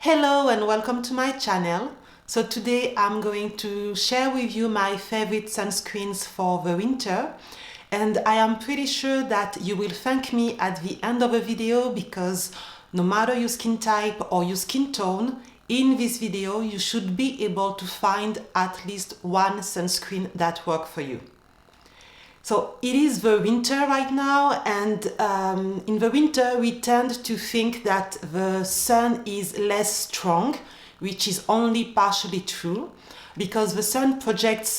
Hello and welcome to my channel. So today I'm going to share with you my favorite sunscreens for the winter, and I am pretty sure that you will thank me at the end of the video because no matter your skin type or your skin tone, in this video you should be able to find at least one sunscreen that works for you. So it is the winter right now, and in the winter we tend to think that the sun is less strong, which is only partially true because the sun projects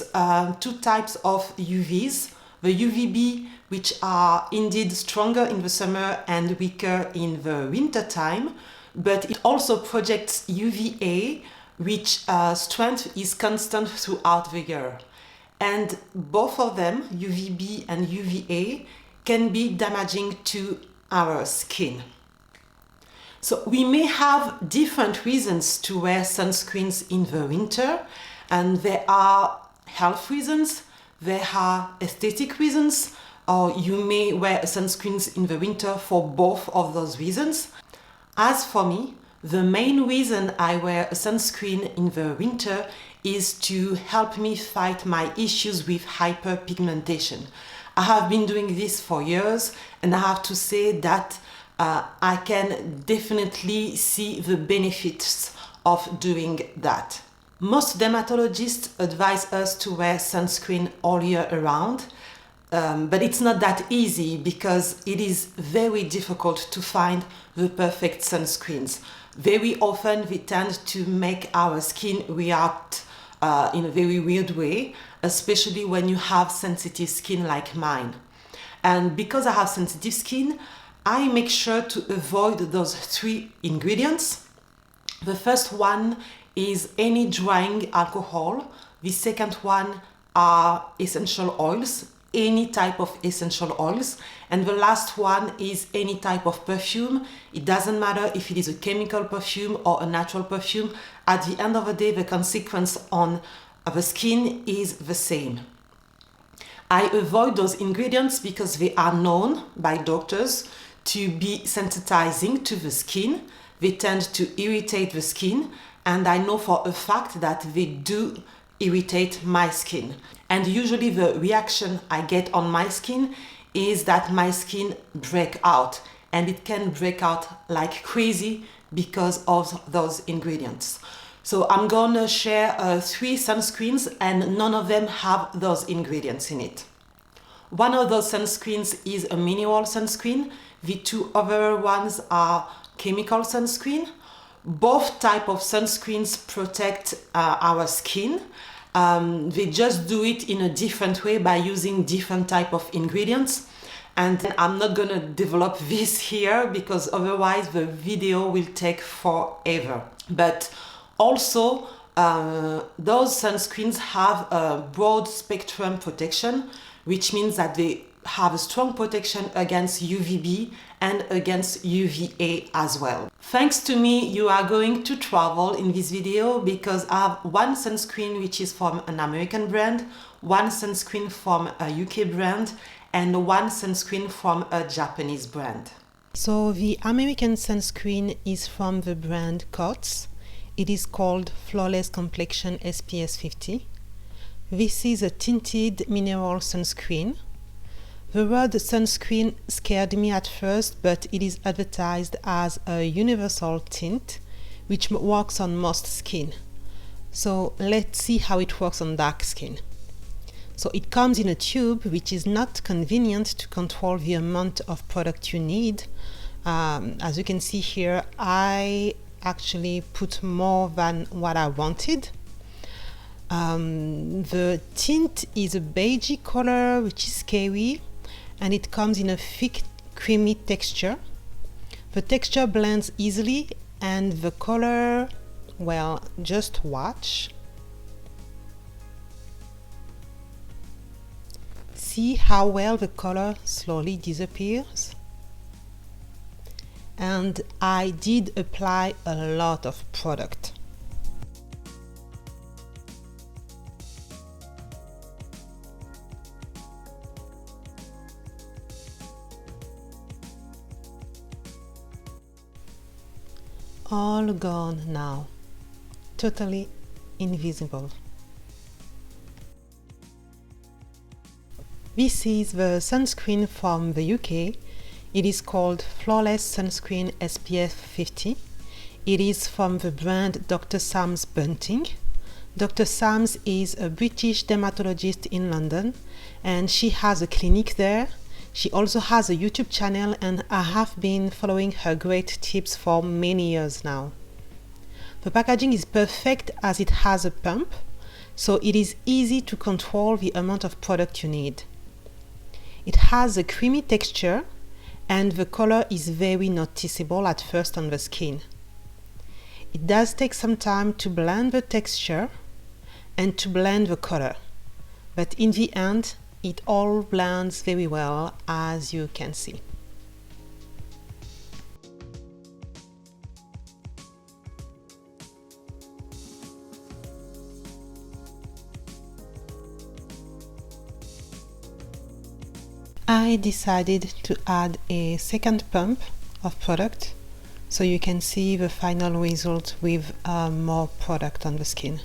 two types of UVs, the UVB, which are indeed stronger in the summer and weaker in the winter time, but it also projects UVA, which strength is constant throughout the year. And both of them, UVB and UVA, can be damaging to our skin. So we may have different reasons to wear sunscreens in the winter, and there are health reasons, there are aesthetic reasons, or you may wear sunscreens in the winter for both of those reasons. As for me, the main reason I wear a sunscreen in the winter is to help me fight my issues with hyperpigmentation. I have been doing this for years, and I have to say that I can definitely see the benefits of doing that. Most dermatologists advise us to wear sunscreen all year around, but it's not that easy because it is very difficult to find the perfect sunscreens. Very often they tend to make our skin react in a very weird way, especially when you have sensitive skin like mine. And because I have sensitive skin, I make sure to avoid those three ingredients. The first one is any drying alcohol. The second one are essential oils, any type of essential oils, and the last one is any type of perfume. It doesn't matter if it is a chemical perfume or a natural perfume. At the end of the day, the consequence on the skin is the same. I avoid those ingredients because they are known by doctors to be sensitizing to the skin. They tend to irritate the skin, and I know for a fact that they do irritate my skin. And usually the reaction I get on my skin is that my skin breaks out, and it can break out like crazy because of those ingredients. So I'm gonna share 3 sunscreens, and none of them have those ingredients in it. One of those sunscreens is a mineral sunscreen. The 2 other ones are chemical sunscreen. Both type of sunscreens protect our skin. They just do it in a different way by using different type of ingredients. And I'm not gonna develop this here because otherwise the video will take forever. But also, those sunscreens have a broad spectrum protection, which means that they have a strong protection against UVB and against UVA as well. Thanks to me, you are going to travel in this video because I have one sunscreen which is from an American brand, one sunscreen from a UK brand, and one sunscreen from a Japanese brand. So the American sunscreen is from the brand Cots. It is called Flawless Complexion SPF 50. This is a tinted mineral sunscreen. The word sunscreen scared me at first, but it is advertised as a universal tint which works on most skin. So let's see how it works on dark skin. So it comes in a tube, which is not convenient to control the amount of product you need. As you can see here, I actually put more than what I wanted. The tint is a beigey color, which is scary, and it comes in a thick, creamy texture. The texture blends easily, and the color, well, just watch. See how well the color slowly disappears? And I did apply a lot of product. all gone now, totally invisible. This is the sunscreen from the UK. It is called Flawless Sunscreen SPF 50. It is from the brand Dr. Sam's Bunting. Dr. Sam's is a British dermatologist in London and she has a clinic there. She also has a YouTube channel and I have been following her great tips for many years now. The packaging is perfect as it has a pump, so it is easy to control the amount of product you need. It has a creamy texture and the color is very noticeable at first on the skin. It does take some time to blend the texture and to blend the color, but in the end it all blends very well, as you can see. I decided to add a second pump of product so you can see the final result with more product on the skin.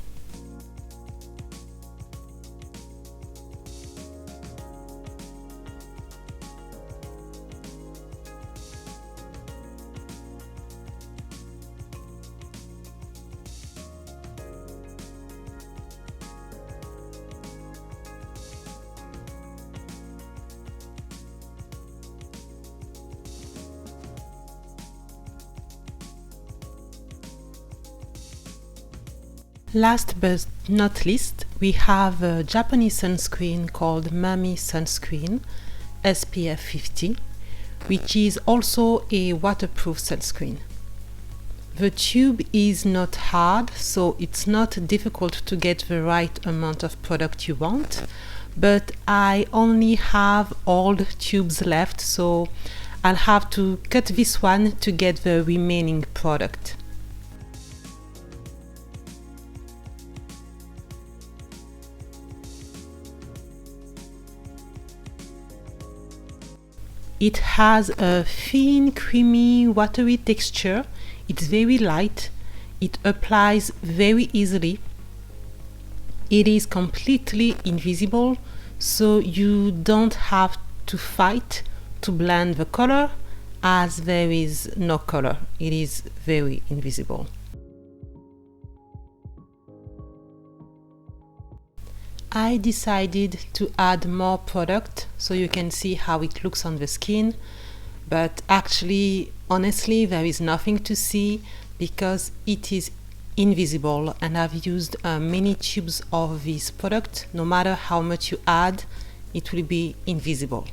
Last but not least, we have a Japanese sunscreen called Mami Sunscreen SPF 50, which is also a waterproof sunscreen. The tube is not hard, so it's not difficult to get the right amount of product you want, but I only have old tubes left, so I'll have to cut this one to get the remaining product. It has a thin, creamy, watery texture. It's very light. It applies very easily. It is completely invisible, so you don't have to fight to blend the color, as there is no color. It is very invisible. I decided to add more product so you can see how it looks on the skin, but actually, honestly, there is nothing to see because it is invisible and I've used many tubes of this product. No matter how much you add, it will be invisible.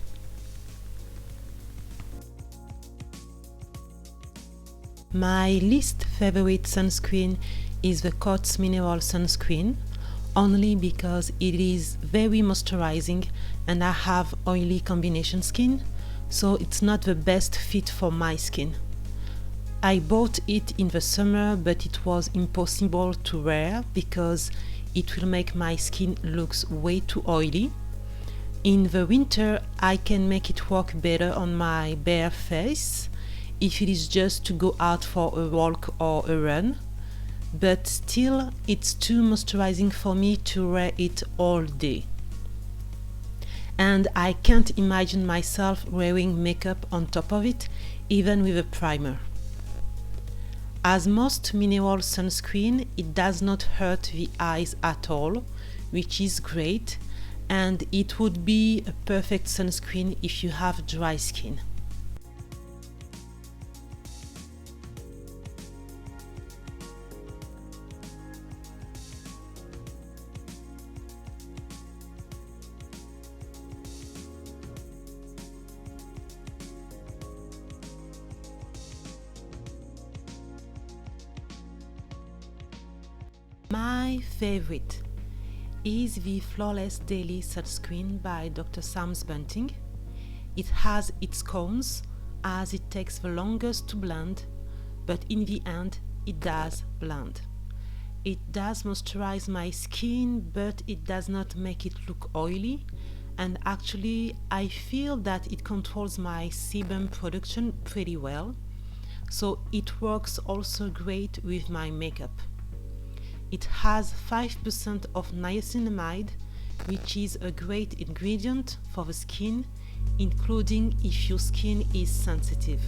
My least favorite sunscreen is the Cots Mineral Sunscreen, only because it is very moisturizing and I have oily combination skin, so it's not the best fit for my skin. I bought it in the summer, but it was impossible to wear because it will make my skin looks way too oily. In the winter I can make it work better on my bare face if it is just to go out for a walk or a run, but still it's too moisturizing for me to wear it all day. And I can't imagine myself wearing makeup on top of it, even with a primer. As most mineral sunscreen, it does not hurt the eyes at all, which is great, and it would be a perfect sunscreen if you have dry skin. My favorite is the Flawless Daily Sunscreen by Dr. Sam's Bunting. It has its cons as it takes the longest to blend, but in the end it does blend. It does moisturize my skin, but it does not make it look oily, and actually I feel that it controls my sebum production pretty well. so it works also great with my makeup. It has 5% of niacinamide, which is a great ingredient for the skin, including if your skin is sensitive.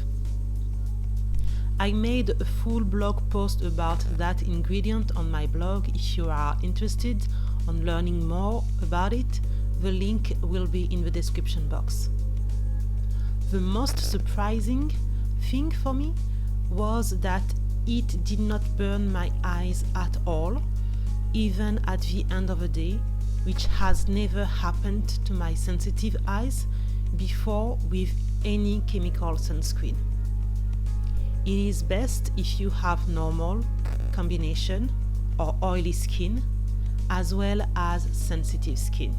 I made a full blog post about that ingredient on my blog. If you are interested on learning more about it, the link will be in the description box. The most surprising thing for me was that it did not burn my eyes at all, even at the end of the day, which has never happened to my sensitive eyes before with any chemical sunscreen. It is best if you have normal, combination, or oily skin, as well as sensitive skin.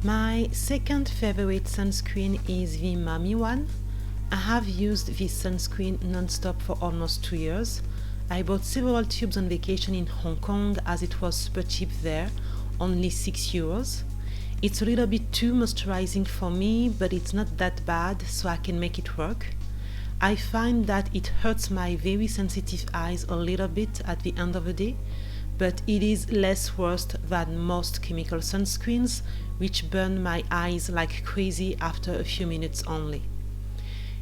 My second favorite sunscreen is the Mami one. I have used this sunscreen non-stop for almost 2 years. I bought several tubes on vacation in Hong Kong as it was super cheap there, only €6. It's a little bit too moisturizing for me, but it's not that bad, so I can make it work. I find that it hurts my very sensitive eyes a little bit at the end of the day, but it is less worse than most chemical sunscreens, which burn my eyes like crazy after a few minutes only.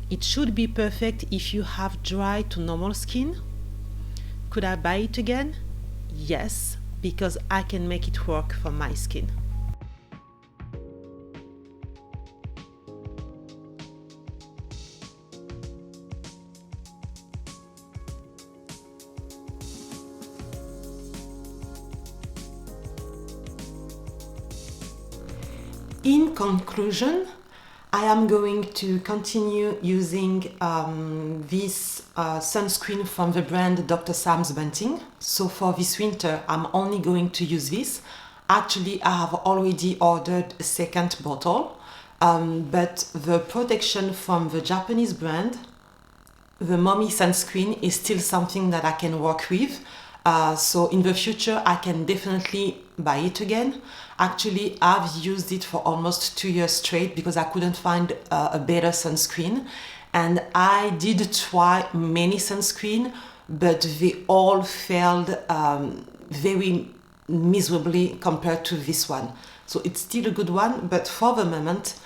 It should be perfect if you have dry to normal skin. Could I buy it again? Yes, because I can make it work for my skin. In conclusion, I am going to continue using this sunscreen from the brand Dr. Sam's Bunting. So for this winter, I'm only going to use this. Actually, I have already ordered a second bottle, but the protection from the Japanese brand, the Mommy sunscreen, is still something that I can work with. So in the future, I can definitely buy it again. Actually, I've used it for almost 2 years straight because I couldn't find a better sunscreen. And I did try many sunscreen, but they all failed very miserably compared to this one. So it's still a good one, but for the moment,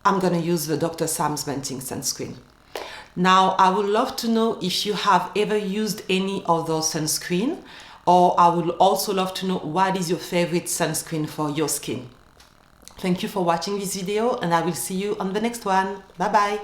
I'm gonna use the Dr. Sam's Bunting sunscreen. Now, I would love to know if you have ever used any of those sunscreen, or I would also love to know what is your favorite sunscreen for your skin. Thank you for watching this video, and I will see you on the next one. Bye bye.